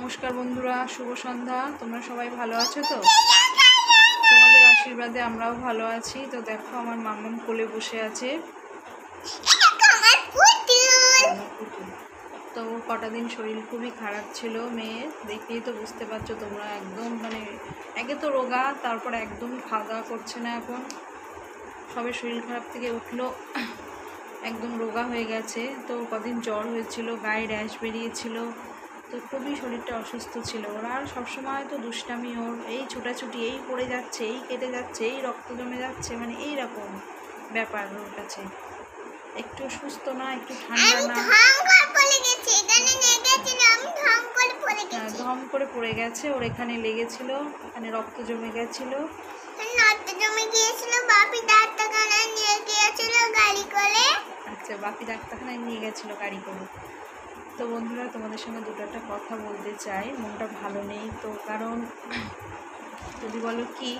নমস্কার বন্ধুরা, শুভ সন্ধ্যা। তোমরা সবাই ভালো আছো তো? তোমাদের আশীর্বাদে আমরাও ভালো আছি। তো দেখো আমার মাম্মাম কোলে বসে আছে। তো কটা দিন শরীর খুবই খারাপ ছিল মেয়ের, দেখেই তো বুঝতে পারছো তোমরা। একদম মানে একে তো রোগা, তারপর একদম খাওয়া দাওয়া করছে না। এখন সবে শরীর খারাপ থেকে উঠলো, একদম রোগা হয়ে গেছে। তো কদিন জ্বর হয়েছিল, গায়ে র্যাশ বেরিয়েছিল, তো খুবই শরীরটা অসুস্থ ছিল। ওরা আর সবসময় তো দুষ্টামি, ওর এই ছোটাছুটি, এই পড়ে যাচ্ছে, এই কেটে যাচ্ছে, এই রক্ত জমে যাচ্ছে, মানে এই রকম ব্যাপার ওর কাছে। একটু সুস্থ না, একটু ঠান্ডা না, ধম করে পড়ে গেছে। ওর এখানে লেগেছিল, এখানে রক্ত জমে গেছিল, আচ্ছা বাপি ডাক্তারখানায় নিয়ে গেছিলো গাড়ি করে। তো বন্ধুরা, তোমাদের সঙ্গে দুটো কথা বলতে চাই। মনটা ভালো নেই তো, কারণ যদি বলো কি,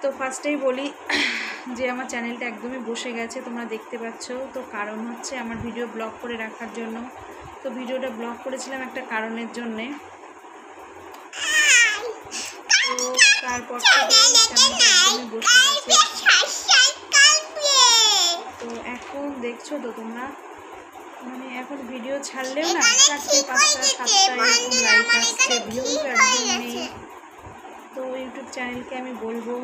তো ফার্স্টেই বলি যে আমার চ্যানেলটা একদমই বসে গেছে, তোমরা দেখতে পাচ্ছ। তো কারণ হচ্ছে আমার ভিডিও ব্লক করে রাখার জন্য। তো ভিডিওটা ব্লক করেছিলাম একটা কারণের জন্যে। তো তারপর চ্যানেলটা একদমই বসে গেছে। তো এখন দেখছো তো তোমরা, মানে এখন ভিডিও ছাড়লেও না 4টে 5টা 7টা এরকম লাইক আসছে, ভিউজ একদম নেই। তো ইউটিউব চ্যানেলকে আমি বলবো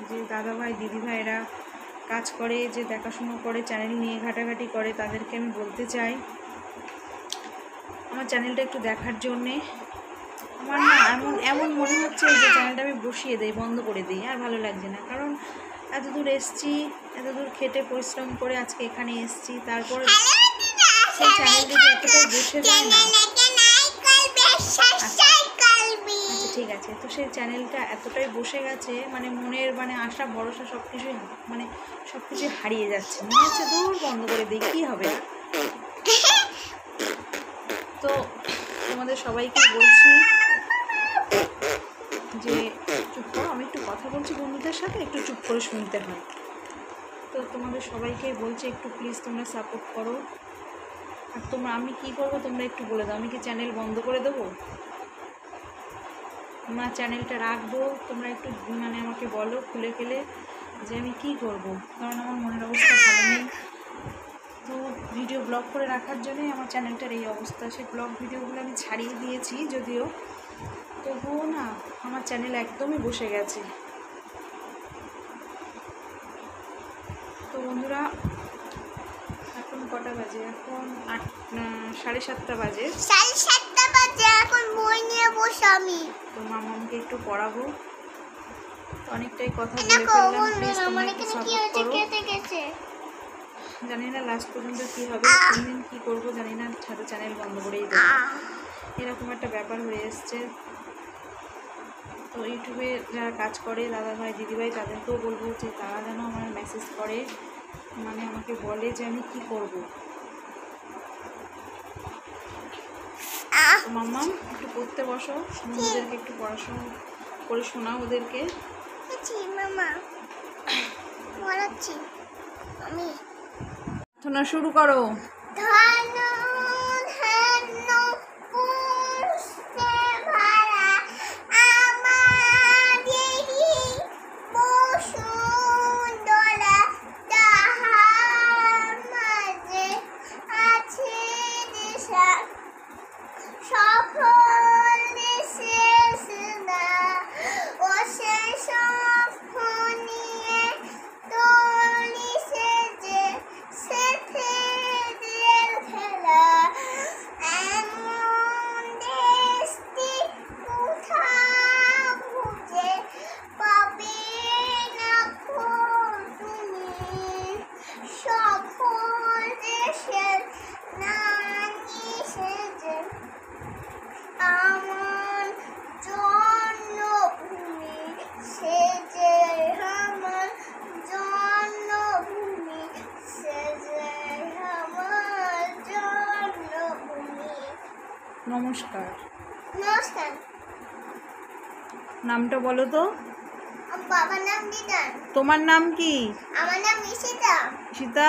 যে দাদাভাই দিদিভাইরা কাজ করে, যে দেখাশুনো করে, চ্যানেল নিয়ে ঘাটাঘাটি করে, তাদেরকে আমি বলতে চাই আমার চ্যানেলটা একটু দেখার জন্যে। আমার না এমন মনে হচ্ছে যে চ্যানেলটা আমি বসিয়ে দিই, বন্ধ করে দিই, আর ভালো লাগছে না। কারণ এত দূর এসছি, এত দূর খেটে পরিশ্রম করে আজকে এখানে এসছি, তারপর সেই চ্যানেল যদি এতটাই বসে যায় না, আচ্ছা ঠিক আছে। তো সেই চ্যানেলটা এতটাই বসে গেছে, মানে মনের মানে আশা ভরসা সব কিছুই হারিয়ে যাচ্ছে। মনে হচ্ছে দূর বন্ধ করে দিই, কী হবে। তো তোমাদের সবাইকে বলছি যে চুপ করো, আমি একটু কথা বলছি বন্ধুদের সাথে, একটু চুপ করে শুনতে হয়। তো তোমাদের সবাইকে বলছি একটু প্লিজ তোমরা সাপোর্ট করো। আর আমি কি করব তোমরা একটু বলে দাও। আমি কি চ্যানেল বন্ধ করে দেবো না চ্যানেলটা রাখবো? তোমরা একটু মানে আমাকে বলো খুলে খেলে যে আমি কি করব। কারণ আমার মনের অবস্থা ভালো নেই। তো ভিডিও ব্লগ করে রাখার জন্যই আমার চ্যানেলটার এই অবস্থা। সেই ব্লগ ভিডিওগুলো আমি ছাড়িয়ে দিয়েছি যদিও, তবুও না আমার চ্যানেল একদমই বসে গেছে। তো বন্ধুরা, এখন কটা বাজে? এখন 7:30 বাজে। এখন বই নিয়ে বসে আমি। তো মামাকে একটু পড়াবো। অনেকটাই কথা বলে ফেললাম, প্লিজ তোমরা একটু সাপোর্ট করো। জানি না লাস্ট পর্যন্ত কী হবে, কোন দিন কী করবো জানি না, সাথে চ্যানেল বন্ধ করেই দেবো, এরকম একটা ব্যাপার হয়ে এসছে। তো ইউটিউবে যারা কাজ করে দাদাভাই দিদিভাই, তাদেরকেও বলবো যে তারা যেন আমার মেসেজ করে, মানে আমাকে বলে যে আমি কি করব। মাম্মা একটু পড়তে বসো, বন্ধুদেরকে একটু পড়াশোনা করে শোনাও ওদেরকে। প্রার্থনা শুরু করো। নমস্কার। নমস্কার। নামটা বলো তো। বাবার নাম বিধান। তোমার নাম কি? আমার নাম ঈশিতা। ঈশিতা।